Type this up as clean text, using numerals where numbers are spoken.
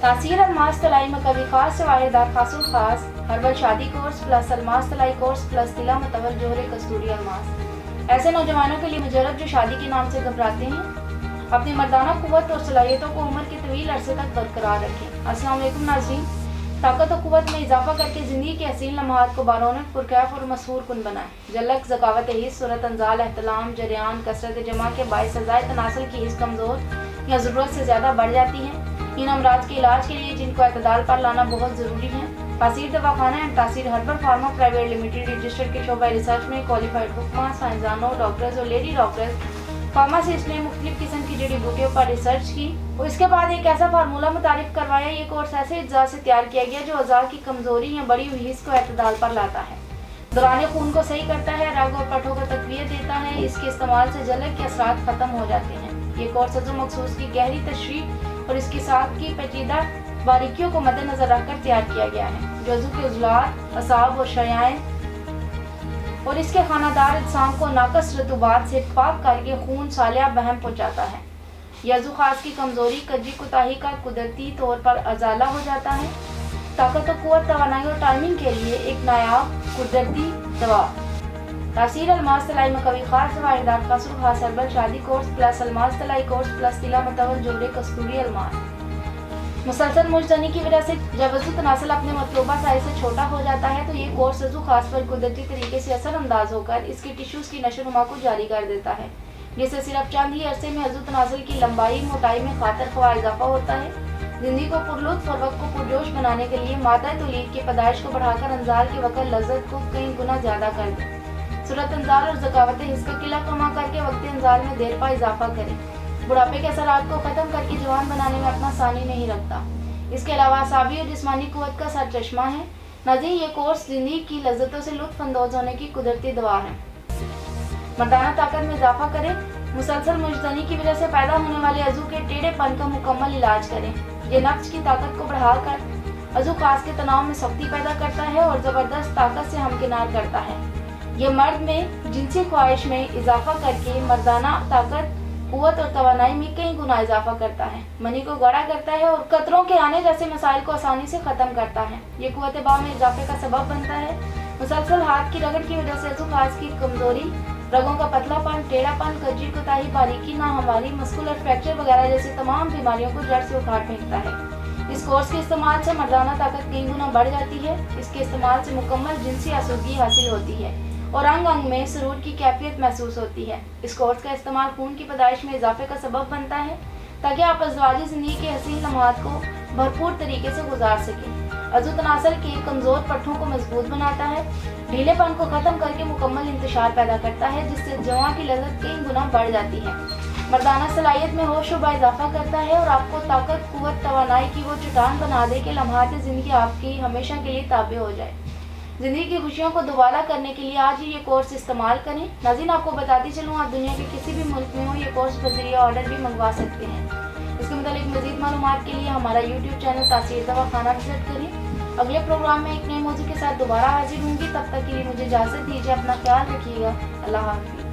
तासीर अलमास तलाई में कभी खास जवाहिरदार खासूल खास हर्बल शादी कोर्स प्लस अलमास तलाई कोर्स प्लस तिला मतवल जोहरे कस्तूरी अलमास। ऐसे नौजवानों के लिए मुजरब जो शादी के नाम से घबराते हैं, अपनी मर्दाना कुव्वत और सलाहियतों को उम्र के तवील अरसे तक बरकरार रखें। अस्सलाम वालेकुम नाज़रीन, ताकत और कुव्वत में इजाफा करके ज़िंदगी के हसीन लम्हात को बारौनक पुरकैफ और मसहूर कुन बनाएं। जलक ज़कावत हिस्स सूरत अंजाल एहतलाम जरियान कसरत जमा के बाइस सजाए तनासल की हिस्स कमज़ोर या ज़रूरत से ज़्यादा बढ़ जाती है। इन अमराज के इलाज के लिए जिनको एतदाल पर लाना बहुत ज़रूरी है। तासीर दवाखाना एंड तासीर herbal pharma private limited registered के शोबा रिसर्च में क्वालिफाइड हुक्मा साइंसदानों डॉक्टर्स और लेडी डॉक्टर्स फार्मासिस्ट ने मुख्तलिफ किस्म की जड़ी बूटियों पर रिसर्च की और इसके बाद एक ऐसा फार्मूला मुतारिफ करवाया। ये कोर्स ऐसे अज्जा से तैयार किया गया जो अज़ा की कमज़ोरी या बड़ी हुई हिस्स को एतदाल पर लाता है, दौरान खून को सही करता है, रग और पट्टों को तक़वियत देता है। इसके इस्तेमाल से जलक के असरात ख़त्म हो जाते हैं। ये कोर्स अज़ू मखसूस की गहरी तशरीह और इसके साथ की पेचीदा बारीकियों को मद्देनजर रखकर तैयार किया गया है, जो अज़ू के उज़लात असाब और शयान और इसके खानादार इंसान को नाकस रतूबात से पाक करके खून सालिया बहम पहुँचाता है। यज़ू खास की कमज़ोरी कजी कुताही का कुदरती तौर पर अजाला हो जाता है। ताकत और कुव्वत तवानाई और टाइमिंग के लिए एक नायाब कुदरती दवा। तासीर अलमास तलाई में कभी खास जवाहिरदार खासूल खास हर्बल शादी कोर्स प्लस अलमास तलाई कोर्स प्लस तिला मतवल जोहरे कस्तूरी अलमास। मुसलसल मुजतनी की वजह से जब वज़ू तनासल अपने मतलूबा साइज से छोटा हो जाता है तो ये कोर्स वज़ू खास पर कुदरती तरीके से असरअंदाज होकर इसकी टिश्यूज़ की नशोनुमा को जारी कर देता है, जिससे सिर्फ चंद ही अरसे में वज़ू तनासल की लंबाई मोटाई में खातर ख्वाह इजाफा होता है। ज़िंदगी को पुरलुत्फ़ और वक्त को पुरजोश बनाने के लिए मादा तौलीद की पैदाइश को बढ़ाकर अंजार के वक्त लज्जत को कई गुना ज़्यादा कर दें। सूरत अंजार और ज़कावत हिस्स का किला कमा करके वक्त अंजार में देर पा इजाफा करें। बुढ़ापे के असरात को ख़त्म करके जवान बनाने में अपना सानी नहीं रखता। इसके अलावा असाबी और जिस्मानी कुव्वत का सरचश्मा है। नाज़रीन, ये कोर्स ज़िंदगी की लज्जतों से लुत्फ़ अंदोज़ होने की कुदरती दवा है। मर्दाना ताकत में इजाफा करें। मुसलसल मुजतनी की वजह से पैदा होने वाले अज़ू के टेढ़ेपन का मुकम्मल इलाज करें। ये नफ्स की ताकत को बढ़ाकर अज़ू खास के तनाव में सख्ती पैदा करता है और ज़बरदस्त ताकत से हमकिनार करता है। ये मर्द में जिनसी ख्वाहिश में इजाफा करके मर्दाना ताकत कुव्वत और तवानाई में कई गुना इजाफा करता है, मनी को गाढ़ा करता है और कतरों के आने जैसे मसाइल को आसानी से ख़त्म करता है। ये कुव्वत बाह में इजाफे का सबब बनता है। मुसलसल हाथ की रगड़ की वजह से अज़ू खास की कमज़ोरी, रगों का पतलापन, टेढ़ापन, कजी कुताही, बारीकी नाहमारी, मस्कुलर फ्रैक्चर वगैरह जैसी तमाम बीमारियों को जड़ से उखाड़ फेंकता है। इस कोर्स के इस्तेमाल से मर्दाना ताकत कई गुना बढ़ जाती है। इसके इस्तेमाल से मुकम्मल जिनसी आसूदगी हासिल होती है और अंग अंग में सुरूर की कैफियत महसूस होती है। इस कोर्स का इस्तेमाल खून की पैदाइश में इजाफे का सबब बनता है ताकि आप अज़वाजी ज़िंदगी के हसीन लम्हात को भरपूर तरीके से गुजार सकें। अज़ू तनासल के कमज़ोर पट्ठों को मजबूत बनाता है, ढीलेपन को ख़त्म करके मुकम्मल इंतशार पैदा करता है, जिससे जवां की लज़्ज़त कई गुना बढ़ जाती है। मर्दाना सलाहियत में होश व इजाफा करता है और आपको ताकत कुव्वत तवानाई की वो चट्टान बना दे कि लम्हात ज़िंदगी आपकी हमेशा के लिए ताबे हो जाए। ज़िंदगी की खुशियों को दोबारा करने के लिए आज ही ये कोर्स इस्तेमाल करें। नाज़रीन, आपको बताती चलूँ, आप दुनिया के किसी भी मुल्क में हो ये कोर्स बज़रिया ऑर्डर भी मंगवा सकते हैं। इसके मुतालिक मज़ीद मालूमात के लिए हमारा यूट्यूब चैनल तासीर दवाखाना विजिट करें। अगले प्रोग्राम में एक नए मौजू के साथ दोबारा हाजिर होंगी। तब तक के लिए मुझे इजाज़त दीजिए। अपना ख्याल रखिएगा। अल्लाह हाफ़िज़।